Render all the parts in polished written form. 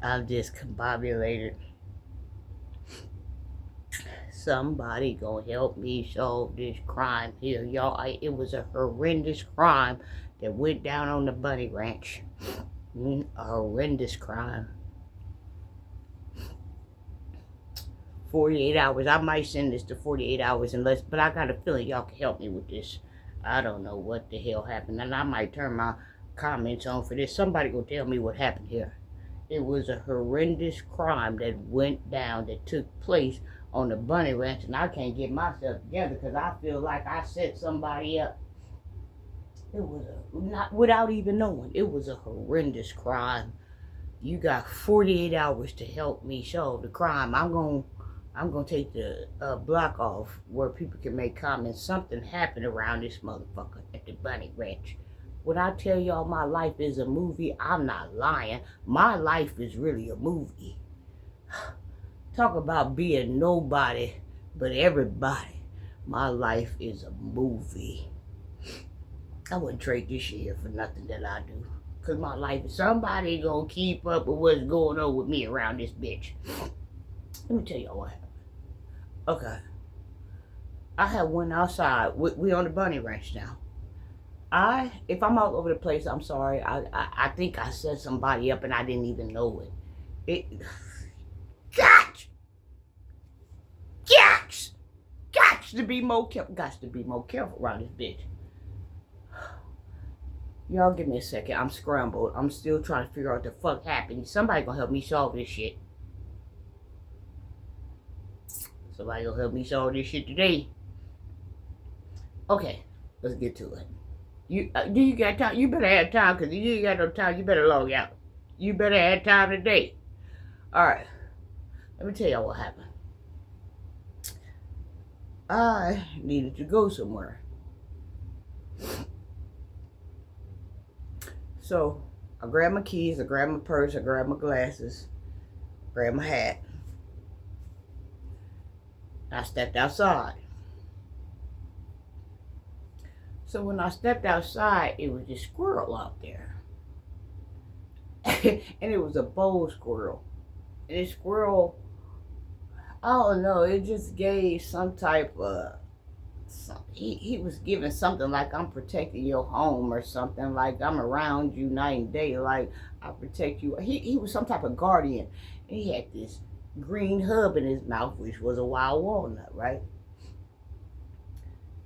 I'm discombobulated. Somebody gonna help me solve this crime here, y'all. It was a horrendous crime that went down on the Bunny Ranch. A horrendous crime. 48 hours. I might send this to 48 hours unless, but I got a feeling y'all can help me with this. I don't know what the hell happened, and I might turn my comments on for this. Somebody will tell me what happened here. It was a horrendous crime that went down, that took place on the Bunny Ranch, and I can't get myself together because I feel like I set somebody up. It was not without even knowing. It was a horrendous crime. You got 48 hours to help me solve the crime. I'm gonna take the block off where people can make comments. Something happened around this motherfucker at the Bunny Ranch. When I tell y'all my life is a movie, I'm not lying. My life is really a movie. Talk about being nobody but everybody. My life is a movie. I wouldn't trade this shit here for nothing that I do. Cause my life is, somebody gonna keep up with what's going on with me around this bitch. Let me tell y'all what happened. Okay. I had went outside. We on the Bunny Ranch now. If I'm all over the place, I'm sorry. I think I set somebody up and I didn't even know it. Got to be more careful. Got to be more careful around this bitch. Y'all give me a second. I'm scrambled. I'm still trying to figure out what the fuck happened. Somebody gonna help me solve this shit. Somebody gonna help me solve this shit today. Okay, let's get to it. Do you got time? You better have time, because if you ain't got no time, you better log out. You better have time today. Alright, let me tell y'all what happened. I needed to go somewhere. So, I grabbed my keys, I grabbed my purse, I grabbed my glasses, grabbed my hat. I stepped outside. So when I stepped outside, it was a squirrel out there. And it was a bowl squirrel. And this squirrel, I don't know, it just gave some type of, he was giving something like, I'm protecting your home, or something like, I'm around you night and day, like I protect you. He was some type of guardian. And he had this green hub in his mouth, which was a wild walnut, right?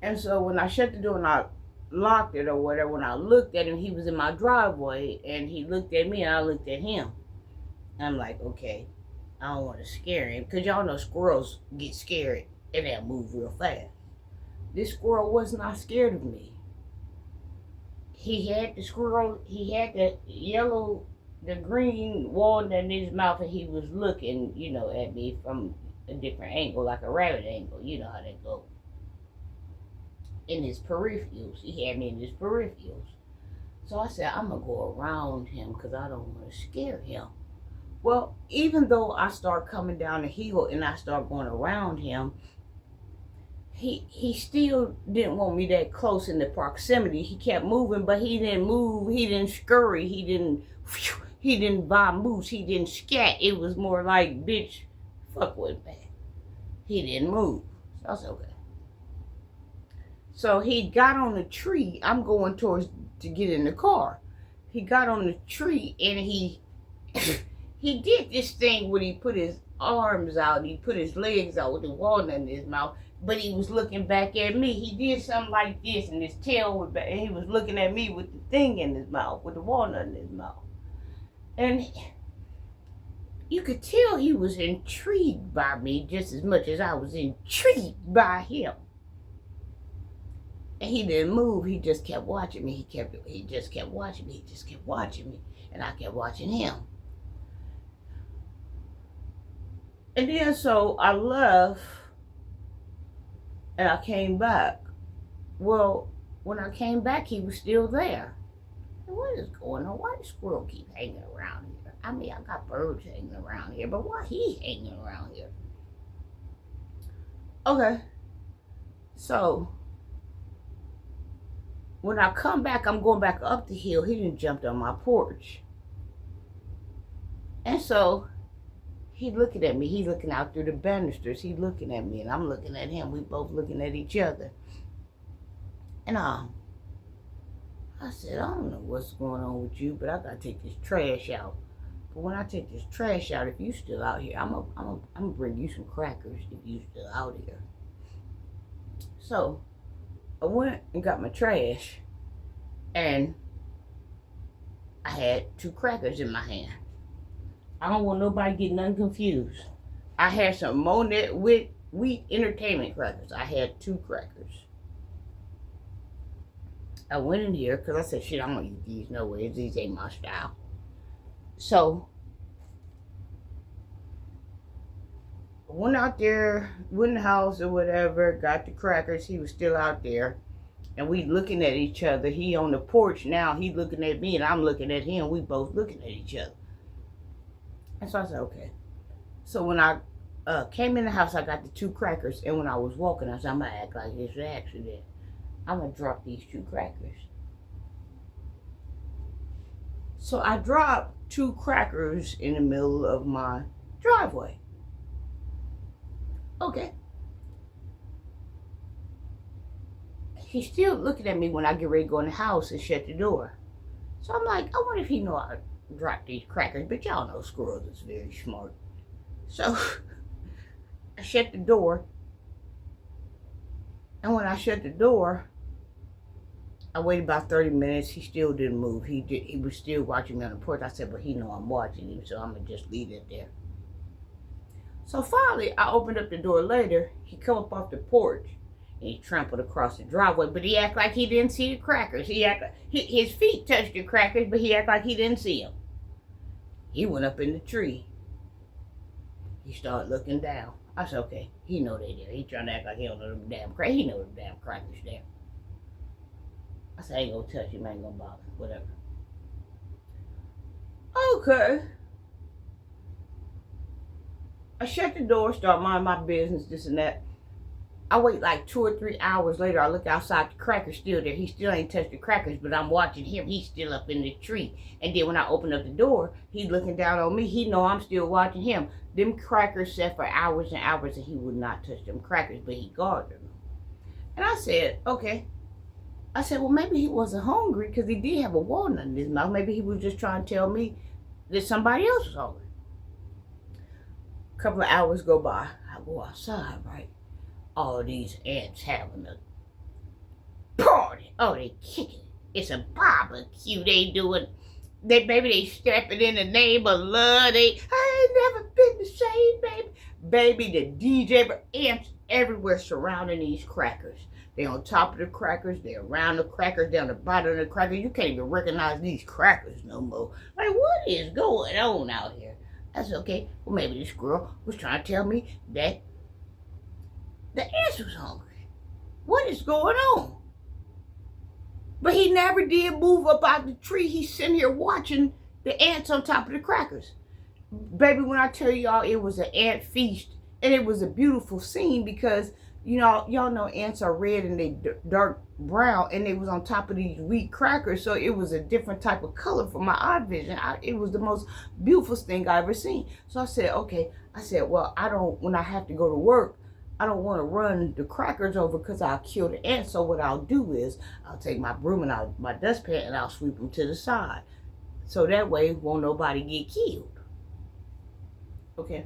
And so when I shut the door and I locked it or whatever, when I looked at him, he was in my driveway, and he looked at me and I looked at him. And I'm like, okay, I don't want to scare him, because y'all know squirrels get scared and they'll move real fast. This squirrel was not scared of me. He had the green walnut in his mouth, and he was looking, at me from a different angle, like a rabbit angle. You know how that goes. In his peripherals. He had me in his peripherals. So I said, I'm going to go around him because I don't want to scare him. Well, even though I start coming down the hill and I start going around him, he still didn't want me that close in the proximity. He kept moving, but he didn't move. He didn't scurry. He didn't vamoose. He didn't scat. It was more like, bitch, fuck with me. He didn't move. So I said, okay. So he got on the tree. I'm going towards to get in the car. He got on the tree and he did this thing when he put his arms out, he put his legs out with the walnut in his mouth, but he was looking back at me. He did something like this, and his tail was back, and he was looking at me with the thing in his mouth, with the walnut in his mouth. And you could tell he was intrigued by me just as much as I was intrigued by him. And he didn't move. He just kept watching me. He just kept watching me. He just kept watching me. And I kept watching him. And then so I left and I came back. Well, when I came back, he was still there. And what is going on? Why does squirrel keep hanging around here? I mean, I got birds hanging around here, but why he hanging around here? Okay. So when I come back, I'm going back up the hill. He didn't jump on my porch. And so he looking at me. He looking out through the banisters. He looking at me, and I'm looking at him. We both looking at each other. And I said, I don't know what's going on with you, but I gotta take this trash out. But when I take this trash out, if you still out here, I'm gonna bring you some crackers if you still out here. So I went and got my trash, and I had 2 crackers in my hand. I don't want nobody getting nothing confused. I had some Monet wheat entertainment crackers. I had 2 crackers. I went in here because I said, shit, I'm gonna eat these no way. These ain't my style. So I went out there, went in the house or whatever, got the crackers. He was still out there. And we looking at each other. He on the porch now. He looking at me and I'm looking at him. We both looking at each other. And so I said, okay. So when I came in the house, I got the 2 crackers. And when I was walking, I said, I'm going to act like it's an accident. I'm going to drop these 2 crackers. So I dropped 2 crackers in the middle of my driveway. Okay. He's still looking at me when I get ready to go in the house and shut the door. So I'm like, I wonder if he know I dropped these crackers. But y'all know squirrels is very smart. So I shut the door. And when I shut the door, I waited about 30 minutes. He still didn't move. He was still watching me on the porch. I said, well, he know I'm watching him, so I'm going to just leave it there. So finally, I opened up the door later. He come up off the porch. And he trampled across the driveway, but he act like he didn't see the crackers. His feet touched the crackers, but he act like he didn't see them. He went up in the tree. He started looking down. I said, okay, he know they there. He trying to act like he don't know them damn crackers. He know them damn crackers there. I said, I ain't gonna touch him. I ain't gonna bother. Whatever. Okay. I shut the door, start minding my business, this and that. I wait like 2 or 3 hours later. I look outside, the cracker's still there. He still ain't touched the crackers, but I'm watching him. He's still up in the tree. And then when I open up the door, he's looking down on me. He know I'm still watching him. Them crackers sat for hours and hours, and he would not touch them crackers, but he guarded them. And I said, okay. I said, well, maybe he wasn't hungry because he did have a walnut in his mouth. Maybe he was just trying to tell me that somebody else was hungry. A couple of hours go by. I go outside, right? All these ants having a party. Oh, they kicking. It's a barbecue they doing. Maybe they stepping in the name of love. I ain't never been the same, baby. Baby, the DJ, but ants everywhere surrounding these crackers. They on top of the crackers. They around the crackers. They on the bottom of the crackers. You can't even recognize these crackers no more. Like, what is going on out here? That's okay. Well, maybe this girl was trying to tell me that the ants was hungry. What is going on? But he never did move up out the tree. He's sitting here watching the ants on top of the crackers. Baby, when I tell y'all it was an ant feast, and it was a beautiful scene because, you know, y'all know ants are red and they dark brown, and they was on top of these wheat crackers, so it was a different type of color for my eye vision. It was the most beautiful thing I ever seen. So I said, okay. I said, well, when I have to go to work, I don't want to run the crackers over because I'll kill the ants. So what I'll do is I'll take my broom and my dustpan and I'll sweep them to the side. So that way won't nobody get killed. Okay.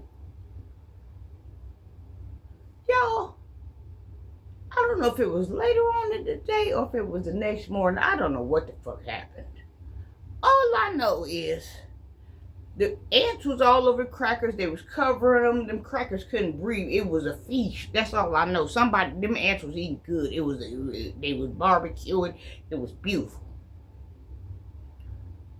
Y'all, I don't know if it was later on in the day or if it was the next morning. I don't know what the fuck happened. All I know is the ants was all over crackers. They was covering them. Them crackers couldn't breathe. It was a feast. That's all I know. Them ants was eating good. They was barbecuing. It was beautiful.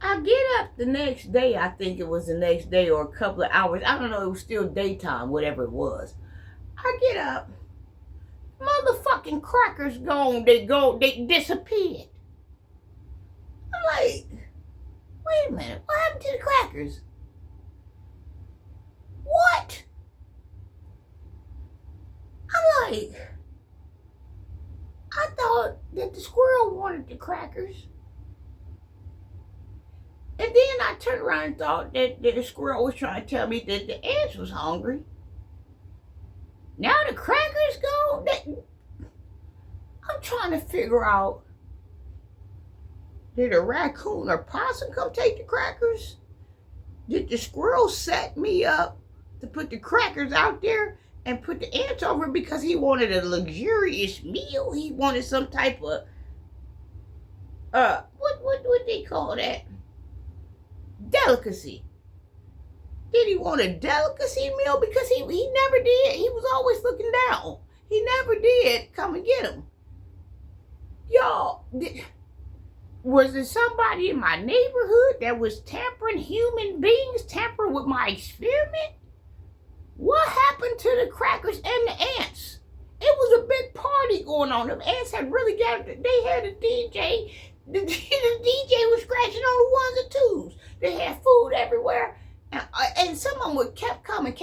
I get up the next day. I think it was the next day or a couple of hours. I don't know. It was still daytime, whatever it was. I get up. Motherfucking crackers gone. They disappeared. I'm like, wait a minute, what happened to the crackers? What? I'm like, I thought that the squirrel wanted the crackers. And then I turned around and thought that the squirrel was trying to tell me that the ants was hungry. Now the crackers gone. I'm trying to figure out, did a raccoon or possum come take the crackers? Did the squirrel set me up to put the crackers out there and put the ants over because he wanted a luxurious meal? He wanted some type of what they call that? Delicacy. Did he want a delicacy meal? Because he never did. He was always looking down. He never did come and get him. Y'all, was there somebody in my neighborhood that was tampering human beings, tampering with my experiment? What happened to the crackers and the ants? It was a big party going on. The ants had really got it. They had a DJ. The DJ was scratching on the ones and twos. They had food everywhere. And some of them kept coming.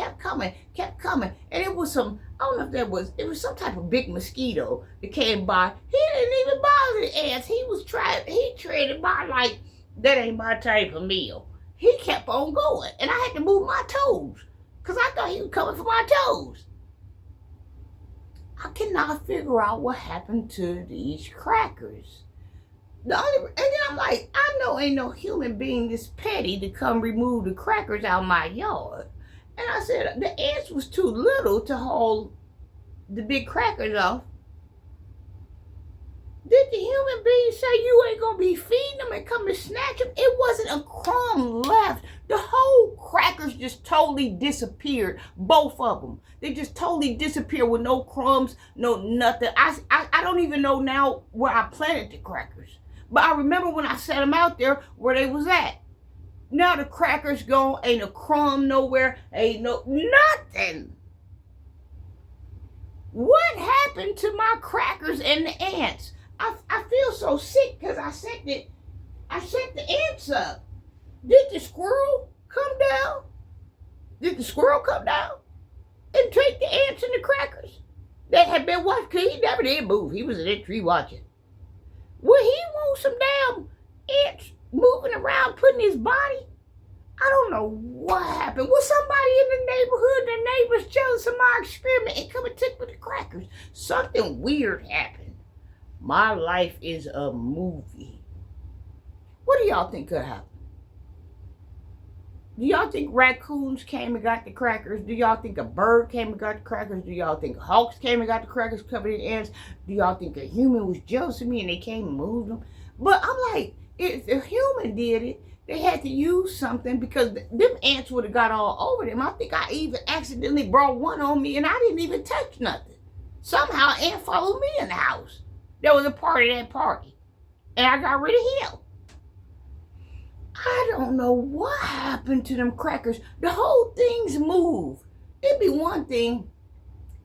And it was some, I don't know if it was some type of big mosquito that came by. He didn't even bother the ants. He treated by like, that ain't my type of meal. He kept on going. And I had to move my toes because I thought he was coming for my toes. I cannot figure out what happened to these crackers. And then I'm like, I know ain't no human being this petty to come remove the crackers out my yard. And I said, the ants was too little to hold the big crackers off. Did the human being say you ain't gonna be feeding them and come and snatch them? It wasn't a crumb left. The whole crackers just totally disappeared. Both of them. They just totally disappeared with no crumbs, no nothing. I don't even know now where I planted the crackers. But I remember when I set them out there where they was at. Now the crackers gone, ain't a crumb nowhere, ain't no nothing. What happened to my crackers and the ants? I feel so sick because I set the ants up. Did the squirrel come down? Did the squirrel come down and take the ants and the crackers that had been watched? Because he never did move. He was in that tree watching. Well, he wants some damn ants moving around, putting his body. I don't know what happened. Was somebody in the neighborhood, the neighbors jealous of my experiment and come and take with the crackers? Something weird happened. My life is a movie. What do y'all think could happen? Do y'all think raccoons came and got the crackers? Do y'all think a bird came and got the crackers? Do y'all think hawks came and got the crackers covered in ants? Do y'all think a human was jealous of me and they came and moved them? But I'm like, if a human did it, they had to use something because them ants would have got all over them. I think I even accidentally brought one on me and I didn't even touch nothing. Somehow an ant followed me in the house. That was a part of that party. And I got rid of him. I don't know what happened to them crackers. The whole thing's moved. It'd be one thing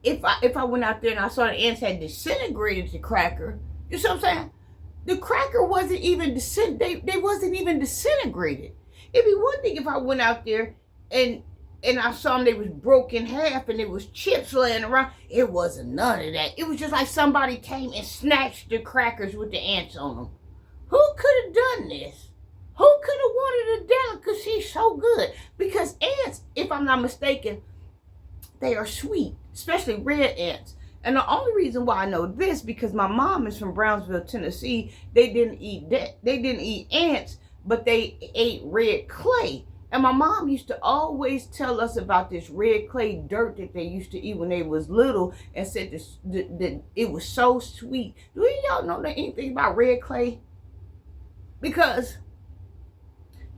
if I went out there and I saw the ants had disintegrated the cracker. You see what I'm saying? The cracker wasn't even they wasn't even disintegrated. It'd be one thing if I went out there and I saw them, they was broke in half and there was chips laying around. It wasn't none of that. It was just like somebody came and snatched the crackers with the ants on them. Who could have done this? Who could have wanted a delicacy so good? Because ants, if I'm not mistaken, they are sweet, especially red ants. And the only reason why I know this, because my mom is from Brownsville, Tennessee. They didn't eat ants, but they ate red clay. And my mom used to always tell us about this red clay dirt that they used to eat when they was little, and said that it was so sweet. Do y'all know anything about red clay? Because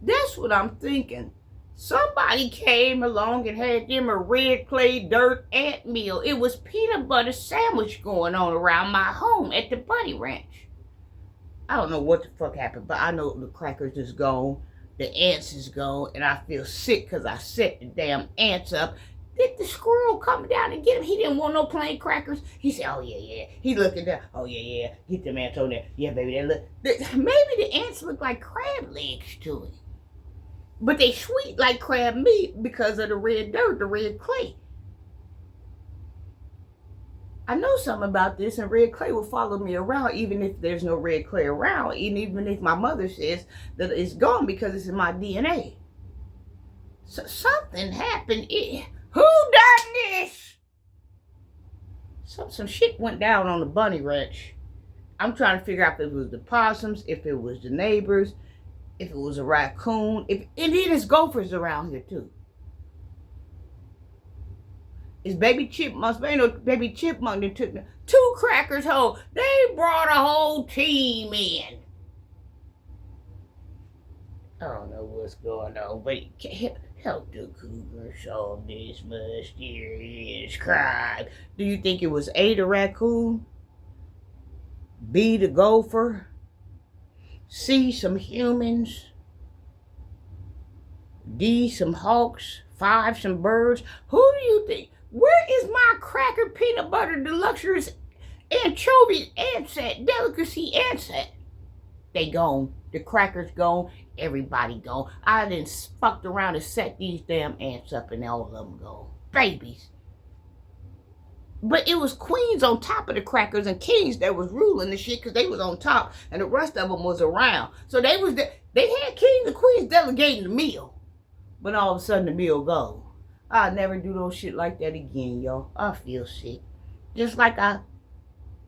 that's what I'm thinking. Somebody came along and had them a red clay dirt ant meal. It was peanut butter sandwich going on around my home at the Bunny Ranch. I don't know what the fuck happened, but I know the crackers is gone. The ants is gone, and I feel sick because I set the damn ants up. Did the squirrel come down and get him? He didn't want no plain crackers. He said, oh, yeah. He looking down. Oh, yeah. Get them ants on there. Yeah, baby, they look. Maybe the ants look like crab legs to him. But they sweet like crab meat because of the red dirt, the red clay. I know something about this, and red clay will follow me around even if there's no red clay around, and even if my mother says that it's gone because it's in my DNA. So something happened. Who done this? Some shit went down on the bunny ranch. I'm trying to figure out if it was the possums, if it was the neighbors, if it was a raccoon, and then there's gophers around here too. It's baby chipmunks, but ain't no baby chipmunk that took 2 crackers home. They brought a whole team in. I don't know what's going on, but help the cougar solve this mysterious crime. Do you think it was A, the raccoon, B, the gopher, C, some humans, D, some hawks, 5, some birds? Who do you think? Where is my cracker peanut butter deluxe anchovy ansett, delicacy ansett? They gone. The crackers gone. Everybody gone. I done fucked around and set these damn ants up and all of them gone. Babies. But it was queens on top of the crackers and kings that was ruling the shit because they was on top and the rest of them was around. So they had kings and queens delegating the meal. But all of a sudden the meal gone. I'll never do no shit like that again, y'all. I feel sick. Just like I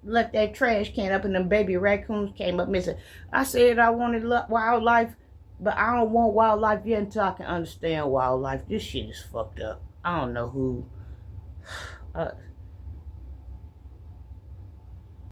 left that trash can up and them baby raccoons came up missing. I said I wanted wildlife, but I don't want wildlife yet until I can understand wildlife. This shit is fucked up. I don't know who.